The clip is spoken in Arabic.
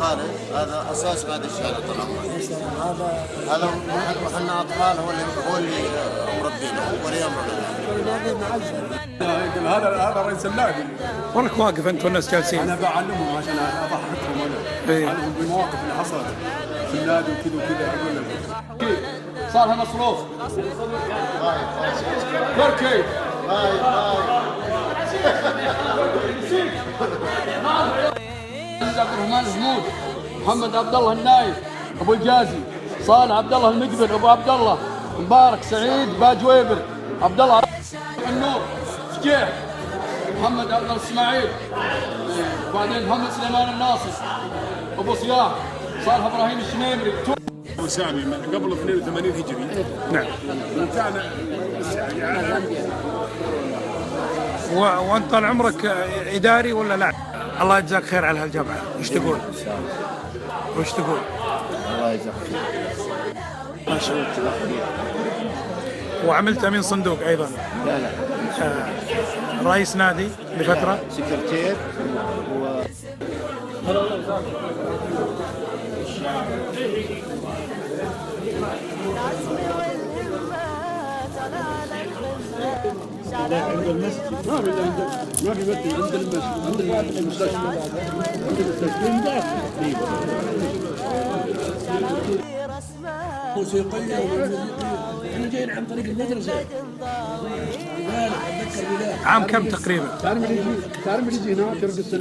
خالد هذا اساس هذا الشارع طال عمرك. يا سلام. هذا احنا اطفال هو اللي مربينا ولي امرنا. هذا رئيس النادي. وراك واقف انت والناس جالسين. انا بعلمهم عشان اضحكهم انا. بعلمهم بالمواقف اللي حصلت في النادي وكذا وكذا اقول لهم. صار مصروف. تركي. عبد الرحمن حمود، محمد عبد الله النايف، ابو الجازي، صالح عبد الله المقبل، ابو عبد الله، مبارك سعيد باجويبر، عبد الله النور، فجيح، محمد عبد الله اسماعيل، وبعدين محمد سليمان الناصر، ابو صياح، صالح ابراهيم الشنيمري. ابو سامي قبل 82 هجري. نعم. وكان وانت طال عمرك اداري ولا لا؟ الله يجزاك خير على هالجامعه. وش تقول؟ وش تقول؟ الله يجزاك خير. ما شاء الله. وعملت امين صندوق ايضا؟ لا لا. رئيس نادي لفتره؟ سكرتير عند المسجد ما في مسجد عند المسجد عند المستشفى عند المستشفى موسيقية احنا جايين عن طريق المدرسة. عام كم تقريبا؟ تعرف اللي يجي هنا ترقص